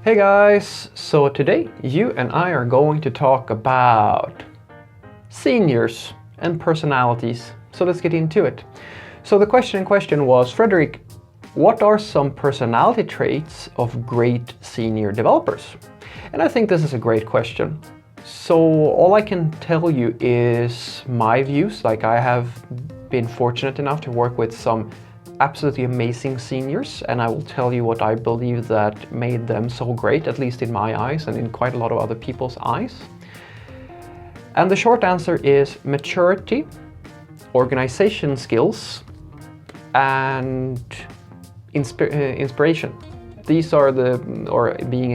Hey guys, so today you and I are going to talk about seniors and personalities. So let's get into it. So the question in question was, Frederick, what are some personality traits of great senior developers? And I think this is a great question. So all I can tell you is my views. Like, I have been fortunate enough to work with some absolutely amazing seniors, and I will tell you what I believe that made them so great, at least in my eyes and in quite a lot of other people's eyes. And the short answer is maturity, organization skills, and inspiration. These are being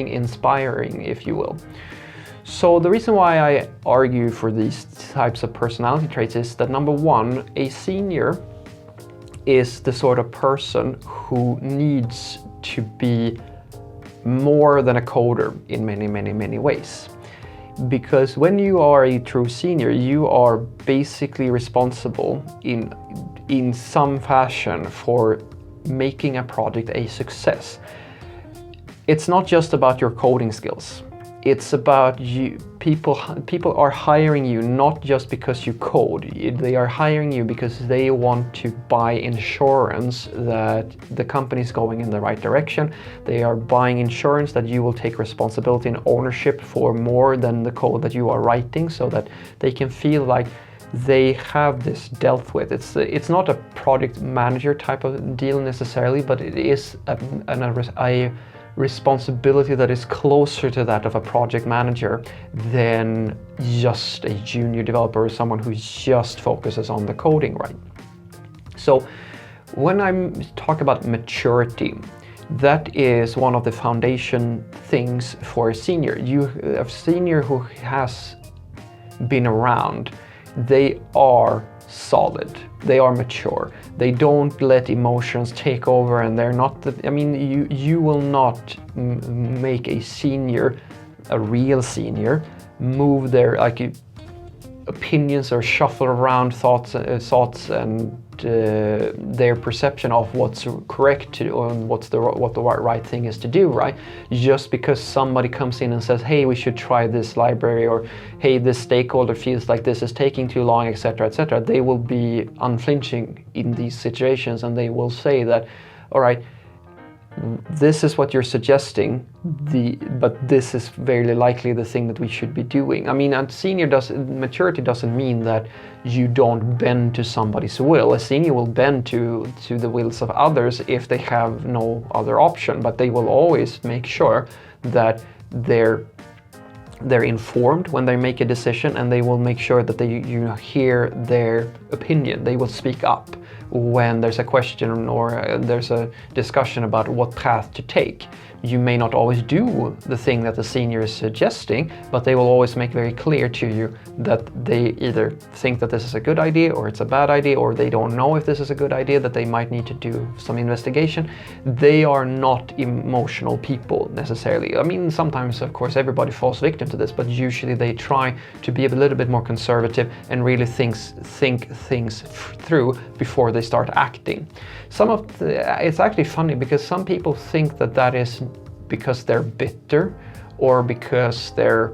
inspiring, if you will. So the reason why I argue for these types of personality traits is that, number one, a senior is the sort of person who needs to be more than a coder in many ways. Because when you are a true senior, you are basically responsible in some fashion for making a project a success. It's not just about your coding skills. It's about you. People are hiring you not just because you code. They are hiring you because they want to buy insurance that the company is going in the right direction. They are buying insurance that you will take responsibility and ownership for more than the code that you are writing, so that they can feel like they have this dealt with. It's not a project manager type of deal necessarily, but it is a responsibility that is closer to that of a project manager than just a junior developer or someone who just focuses on the coding, right? So when I talk about maturity, that is one of the foundation things for a senior. A senior who has been around, they are solid, they are mature, they don't let emotions take over, and they're not you will not make a senior, a real senior, move their opinions or shuffle around thoughts and their perception of what's correct to do and what the right thing is to do, right? Just because somebody comes in and says, hey, we should try this library, or hey, this stakeholder feels like this is taking too long, etc., they will be unflinching in these situations, and they will say that, all right, this is what you're suggesting, but this is very likely the thing that we should be doing. I mean, maturity doesn't mean that you don't bend to somebody's will. A senior will bend to the wills of others if they have no other option, but they will always make sure that they're informed when they make a decision, and they will make sure that you hear their opinion. They will speak up when there's a question or there's a discussion about what path to take. You may not always do the thing that the senior is suggesting, but they will always make very clear to you that they either think that this is a good idea or it's a bad idea, or they don't know if this is a good idea, that they might need to do some investigation. They are not emotional people necessarily. I mean, sometimes, of course, everybody falls victim to this, but usually they try to be a little bit more conservative and really think things through before they start acting. It's actually funny, because some people think that is because they're bitter, or because they're,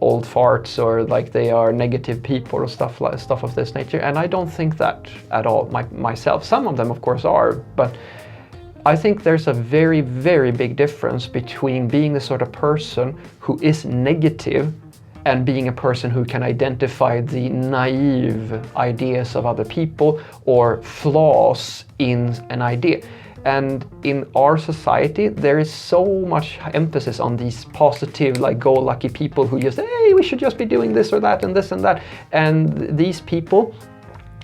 old farts, or like they are negative people, or stuff of this nature. And I don't think that at all myself. Some of them, of course, are, but I think there's a very, very big difference between being the sort of person who is negative and being a person who can identify the naive ideas of other people or flaws in an idea. And in our society, there is so much emphasis on these positive, go-lucky people who just, hey, we should just be doing this or that and this and that. And these people,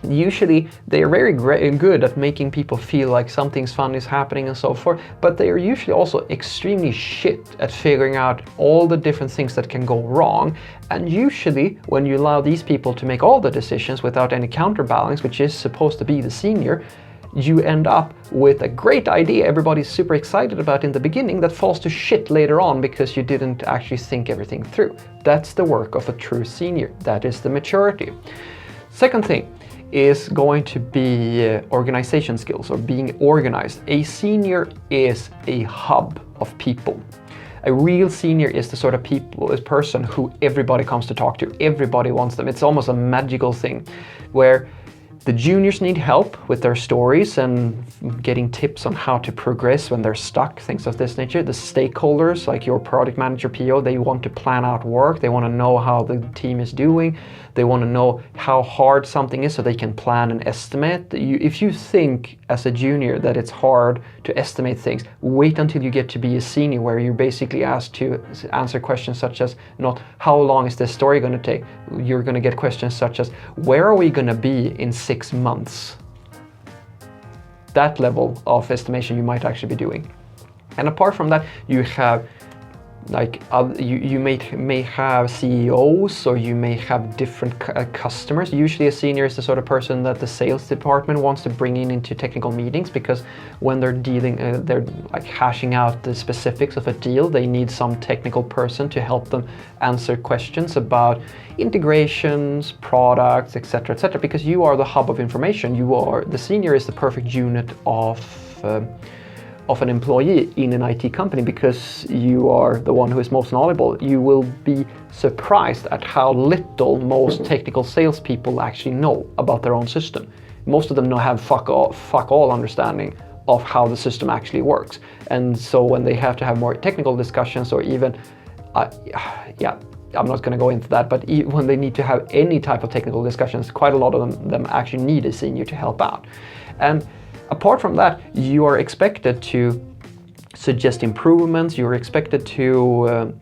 usually, they are very good at making people feel like something's fun is happening and so forth, but they are usually also extremely shit at figuring out all the different things that can go wrong. And usually, when you allow these people to make all the decisions without any counterbalance, which is supposed to be the senior, you end up with a great idea everybody's super excited about in the beginning that falls to shit later on because you didn't actually think everything through. That's the work of a true senior. That is the maturity. Second thing is going to be organization skills or being organized. A senior is a hub of people. A real senior is the sort of person who everybody comes to talk to. Everybody wants them. It's almost a magical thing where the juniors need help with their stories and getting tips on how to progress when they're stuck, things of this nature. The stakeholders, like your product manager, PO, they want to plan out work. They want to know how the team is doing. They want to know how hard something is so they can plan and estimate. If you think as a junior that it's hard to estimate things, wait until you get to be a senior where you're basically asked to answer questions such as not how long is this story going to take. You're going to get questions such as where are we going to be in 6 months? That level of estimation you might actually be doing. And apart from that, you have you may have CEOs, or you may have different customers. Usually a senior is the sort of person that the sales department wants to bring into technical meetings, because when they're they're like hashing out the specifics of a deal, they need some technical person to help them answer questions about integrations, products, etc., etc. Because you are the hub of information. The senior is the perfect unit of an employee in an IT company, because you are the one who is most knowledgeable. You will be surprised at how little most technical salespeople actually know about their own system. Most of them have fuck all understanding of how the system actually works. And so when they have to have more technical discussions, or even, I'm not going to go into that, but when they need to have any type of technical discussions, quite a lot of them actually need a senior to help out. And apart from that, you are expected to suggest improvements. You're expected to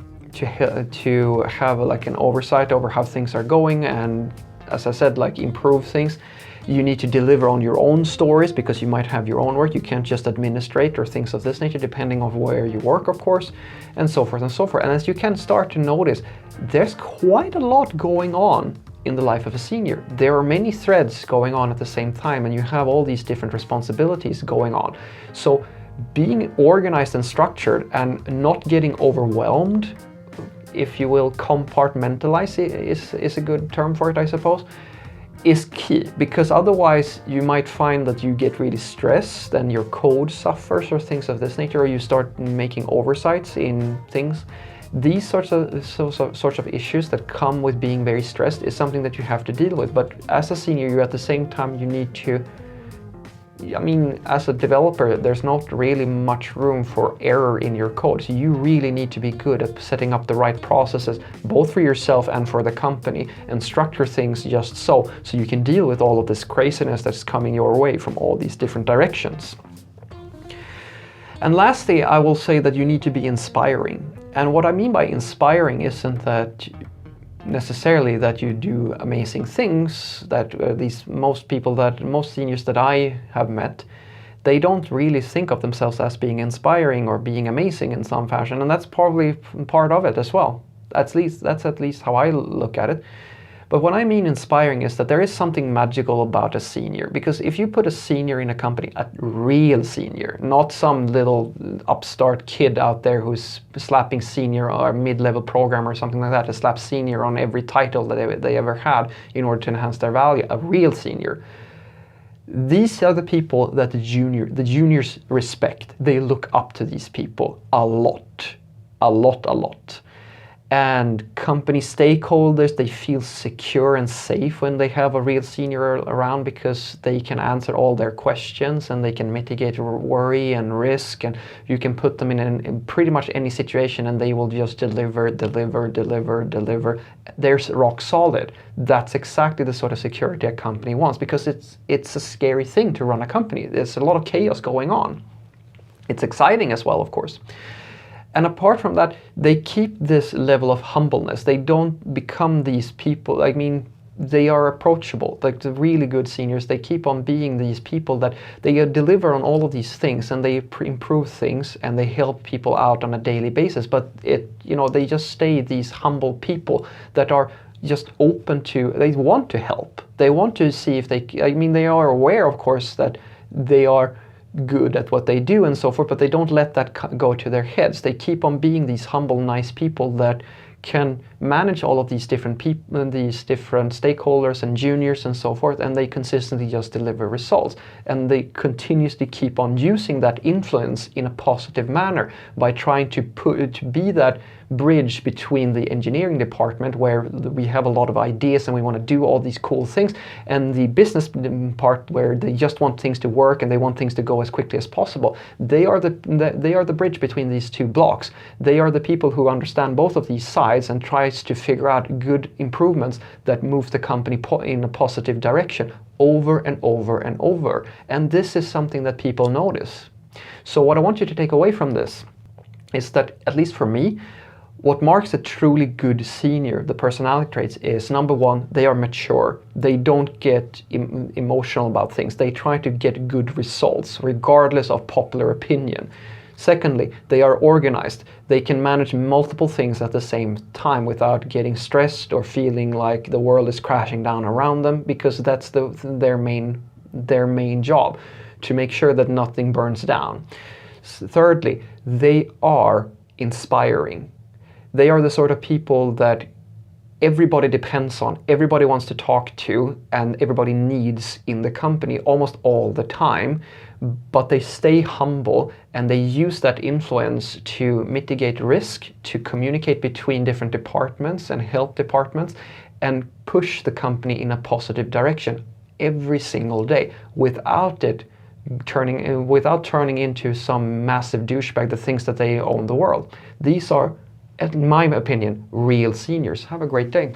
have like an oversight over how things are going, and as I said, like improve things. You need to deliver on your own stories, because you might have your own work. You can't just administrate or things of this nature, depending on where you work, of course, and so forth and so forth. And as you can start to notice, there's quite a lot going on in the life of a senior. There are many threads going on at the same time, and you have all these different responsibilities going on. So being organized and structured and not getting overwhelmed, if you will, compartmentalize is a good term for it, I suppose, is key, because otherwise you might find that you get really stressed and your code suffers or things of this nature, or you start making oversights in things. These sorts of issues that come with being very stressed is something that you have to deal with. But as a senior, you at the same time, you need to, as a developer, there's not really much room for error in your code. So you really need to be good at setting up the right processes, both for yourself and for the company, and structure things just so you can deal with all of this craziness that's coming your way from all these different directions. And lastly, I will say that you need to be inspiring. And what I mean by inspiring isn't that necessarily that you do amazing things, that most seniors that I have met, they don't really think of themselves as being inspiring or being amazing in some fashion, and that's probably part of it as well. That's at least how I look at it. But what I mean inspiring is that there is something magical about a senior, because if you put a senior in a company, a real senior, not some little upstart kid out there who's slapping senior or mid-level programmer or something like that, to slap senior on every title that they ever had in order to enhance their value, a real senior. These are the people that the juniors respect. They look up to these people a lot. And company stakeholders, they feel secure and safe when they have a real senior around, because they can answer all their questions and they can mitigate worry and risk, and you can put them in pretty much any situation and they will just deliver. They're rock solid. That's exactly the sort of security a company wants, because it's a scary thing to run a company. There's a lot of chaos going on. It's exciting as well, of course. And apart from that, they keep this level of humbleness. They don't become these people. They are approachable. Like the really good seniors, they keep on being these people that they deliver on all of these things, and they improve things, and they help people out on a daily basis. But they just stay these humble people that are just open to. They want to help. They want to see if they. They are aware, of course, that they are good at what they do and so forth, but they don't let that go to their heads. They keep on being these humble, nice people that can manage all of these different people, these different stakeholders and juniors and so forth, and they consistently just deliver results. And they continuously keep on using that influence in a positive manner by trying to be that bridge between the engineering department, where we have a lot of ideas and we want to do all these cool things, and the business part, where they just want things to work and they want things to go as quickly as possible. They are the bridge between these two blocks. They are the people who understand both of these sides and tries to figure out good improvements that move the company in a positive direction over and over and over. And this is something that people notice. So what I want you to take away from this is that, at least for me, what marks a truly good senior, the personality traits, is number one, they are mature. They don't get emotional about things. They try to get good results regardless of popular opinion. Secondly, they are organized. They can manage multiple things at the same time without getting stressed or feeling like the world is crashing down around them, because that's their main job, to make sure that nothing burns down. Thirdly, they are inspiring. They are the sort of people that everybody depends on, everybody wants to talk to, and everybody needs in the company almost all the time. But they stay humble and they use that influence to mitigate risk, to communicate between different departments and help departments, and push the company in a positive direction every single day without turning into some massive douchebag that thinks that they own the world. These are, in my opinion, real seniors. Have a great day.